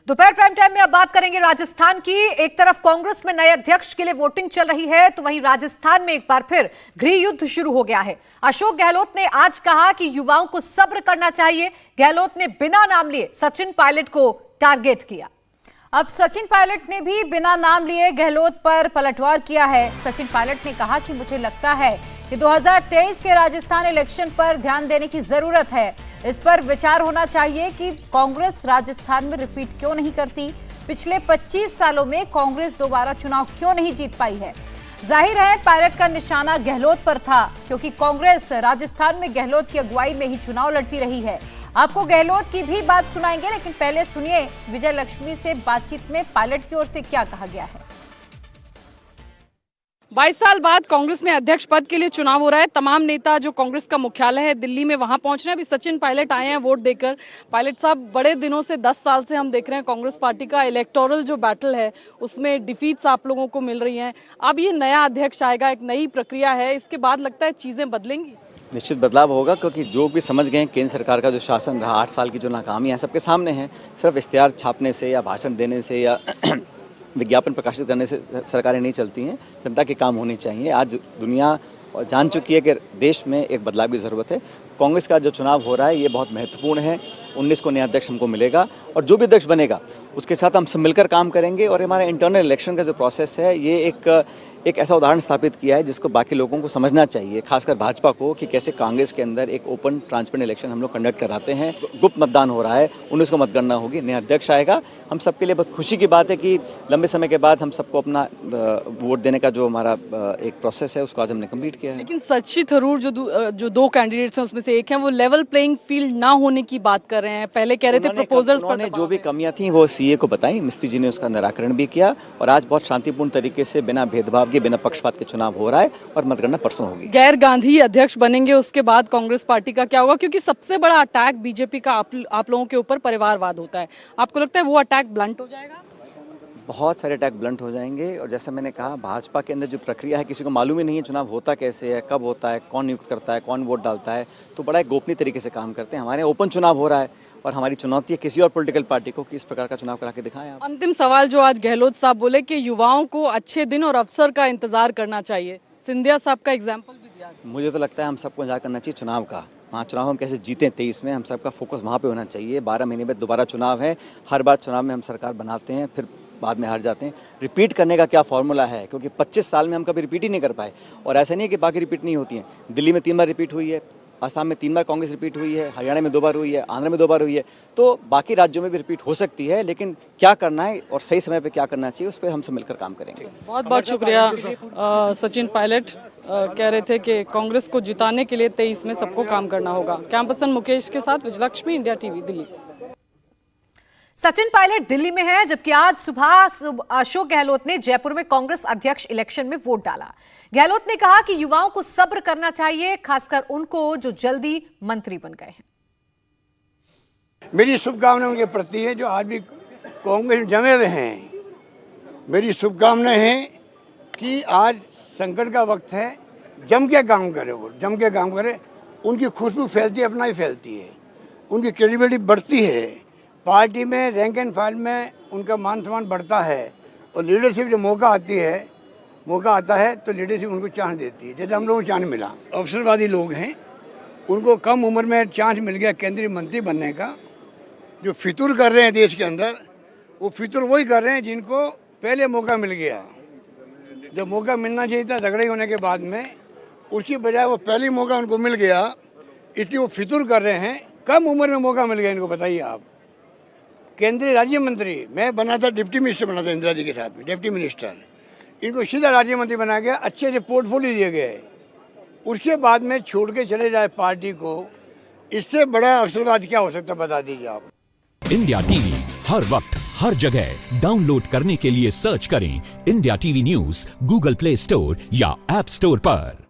दोपहर prime time में अब बात करेंगे राजस्थान की। एक तरफ कांग्रेस में नए अध्यक्ष के लिए वोटिंग चल रही है, तो वहीं राजस्थान में एक बार फिर गृह युद्ध शुरू हो गया है। अशोक गहलोत ने आज कहा कि युवाओं को सब्र करना चाहिए। गहलोत ने बिना नाम लिए सचिन पायलट को टारगेट किया। अब सचिन पायलट ने भी बिना नाम लिए गहलोत पर पलटवार किया है। सचिन पायलट ने कहा कि मुझे लगता है कि 2023 के राजस्थान इलेक्शन पर ध्यान देने की जरूरत है। इस पर विचार होना चाहिए कि कांग्रेस राजस्थान में रिपीट क्यों नहीं करती। पिछले 25 सालों में कांग्रेस दोबारा चुनाव क्यों नहीं जीत पाई है। जाहिर है पायलट का निशाना गहलोत पर था, क्योंकि कांग्रेस राजस्थान में गहलोत की अगुवाई में ही चुनाव लड़ती रही है। आपको गहलोत की भी बात सुनाएंगे, लेकिन पहले सुनिए विजय लक्ष्मी से बातचीत में पायलट की ओर से क्या कहा गया है। 22 साल बाद कांग्रेस में अध्यक्ष पद के लिए चुनाव हो रहा है। तमाम नेता जो कांग्रेस का मुख्यालय है दिल्ली में, वहां पहुंच रहे हैं। अभी सचिन पायलट आए हैं वोट देकर। पायलट साहब, बड़े दिनों से 10 साल से हम देख रहे हैं कांग्रेस पार्टी का इलेक्टोरल जो बैटल है उसमें डिफीट्स आप लोगों को मिल रही हैं। अब ये नया अध्यक्ष आएगा, एक नई प्रक्रिया है, इसके बाद लगता है चीजें बदलेंगी। निश्चित बदलाव होगा, क्योंकि जो भी समझ गए केंद्र सरकार का जो शासन रहा 8 साल की जो नाकामियां सबके सामने हैं। सिर्फ इश्तिहार छापने से या भाषण देने से या विज्ञापन प्रकाशित करने से सरकारें नहीं चलती हैं। जनता के काम होने चाहिए। आज दुनिया जान चुकी है कि देश में एक बदलाव की जरूरत है। कांग्रेस का जो चुनाव हो रहा है ये बहुत महत्वपूर्ण है। 19 को नया अध्यक्ष हमको मिलेगा और जो भी अध्यक्ष बनेगा उसके साथ हम सब मिलकर काम करेंगे। और हमारा इंटरनल इलेक्शन का जो प्रोसेस है ये एक ऐसा उदाहरण स्थापित किया है जिसको बाकी लोगों को समझना चाहिए, खासकर भाजपा को, कि कैसे कांग्रेस के अंदर एक ओपन ट्रांसपेरेंट इलेक्शन हम लोग कंडक्ट कराते हैं। गुप्त मतदान हो रहा है, 19 को मतगणना होगी, नया अध्यक्ष आएगा। हम सबके लिए बहुत खुशी की बात है कि लंबे समय के बाद हम सबको अपना वोट देने का जो हमारा एक प्रोसेस है उसको आज हमने कंप्लीट किया है। लेकिन शशि थरूर जो दो कैंडिडेट्स हैं उसमें से एक हैं, वो लेवल प्लेइंग फील्ड ना होने की बात कर रहे हैं। पहले कह रहे थे प्रपोजल्स पर उन्होंने जो भी कमियां थी वो सीए को बताई, मिस्त्री जी ने उसका निराकरण भी किया और आज बहुत शांतिपूर्ण तरीके से बिना भेदभाव के, बिना पक्षपात के चुनाव हो रहा है और मतगणना परसों होगी। गैर गांधी अध्यक्ष बनेंगे, उसके बाद कांग्रेस पार्टी का क्या होगा? क्योंकि सबसे बड़ा अटैक बीजेपी का आप लोगों के ऊपर परिवारवाद होता है। आपको लगता है वो अटैक ब्लंट हो जाएगा? बहुत सारे अटैक ब्लंट हो जाएंगे। और जैसे मैंने कहा, भाजपा के अंदर जो प्रक्रिया है किसी को मालूम ही नहीं है चुनाव होता कैसे है, कब होता है, कौन नियुक्त करता है, कौन वोट डालता है। तो बड़ा एक गोपनीय तरीके से काम करते हैं। हमारे ओपन चुनाव हो रहा है और हमारी चुनौती है किसी और पॉलिटिकल पार्टी को कि इस प्रकार का चुनाव करा के दिखाएं आप। अंतिम सवाल जो आज गहलोत साहब बोले कि युवाओं को अच्छे दिन और अवसर का इंतजार करना चाहिए, सिंधिया साहब का एग्जाम्पल भी दिया। मुझे तो लगता है हम सबको इंतजार करना चाहिए चुनाव का। वहाँ चुनाव हम कैसे जीते 23 में, हम सबका फोकस वहाँ पे होना चाहिए। 12 महीने में दोबारा चुनाव है। हर बार चुनाव में हम सरकार बनाते हैं, फिर बाद में हार जाते हैं। रिपीट करने का क्या फॉर्मूला है? क्योंकि 25 साल में हम कभी रिपीट ही नहीं कर पाए। और ऐसा नहीं है कि बाकी रिपीट नहीं होती हैं। दिल्ली में 3 बार रिपीट हुई है, असम में 3 बार कांग्रेस रिपीट हुई है, हरियाणा में 2 बार हुई है, आंध्र में 2 बार हुई है। तो बाकी राज्यों में भी रिपीट हो सकती है, लेकिन क्या करना है और सही समय पे क्या करना चाहिए उस पर हम सब मिलकर काम करेंगे। बहुत बहुत शुक्रिया। सचिन पायलट कह रहे थे कि कांग्रेस को जिताने के लिए 23 में सबको काम करना होगा। कैमरा पर्सन मुकेश के साथ विजयलक्ष्मी, इंडिया टीवी, दिल्ली। सचिन पायलट दिल्ली में है, जबकि आज सुबह अशोक गहलोत ने जयपुर में कांग्रेस अध्यक्ष इलेक्शन में वोट डाला। गहलोत ने कहा कि युवाओं को सब्र करना चाहिए, खासकर उनको जो जल्दी मंत्री बन गए हैं। मेरी शुभकामनाएं उनके प्रति है जो आज भी कांग्रेस में जमे हुए हैं। मेरी शुभकामनाएं हैं कि आज संकट का वक्त है, जम के काम करे, वो जम के काम करे। उनकी खुशबू फैलती है, अपना ही फैलती है, उनकी क्रेडिबिलिटी बढ़ती है, पार्टी में रैंक एंड फाइल में उनका मान सम्मान बढ़ता है। और लीडरशिप जो मौका आता है तो लीडरशिप उनको चांस देती है, जैसे हम लोगों को चांस मिला। अवसरवादी लोग हैं, उनको कम उम्र में चांस मिल गया केंद्रीय मंत्री बनने का। जो फितूर कर रहे हैं देश के अंदर, वो फितूर वही कर रहे हैं जिनको पहले मौका मिल गया। जब मौका मिलना चाहिए था झगड़े होने के बाद में, उसकी बजाय वो पहली मौका उनको मिल गया, इसलिए वो फितूर कर रहे हैं। कम उम्र में मौका मिल गया इनको, बताइए आप। केंद्रीय राज्य मंत्री मैं बना था, डिप्टी मिनिस्टर बना था इंदिरा जी के साथ में, डिप्टी मिनिस्टर। इनको सीधा राज्य मंत्री बनाया गया, अच्छे से पोर्टफोलियो दिए गए। उसके बाद में छोड़ के चले जाए पार्टी को, इससे बड़ा अवसरवाद क्या हो सकता है, बता दीजिए आप। इंडिया टीवी हर वक्त हर जगह डाउनलोड करने के लिए सर्च करें India TV news Google play store या ऐप स्टोर पर।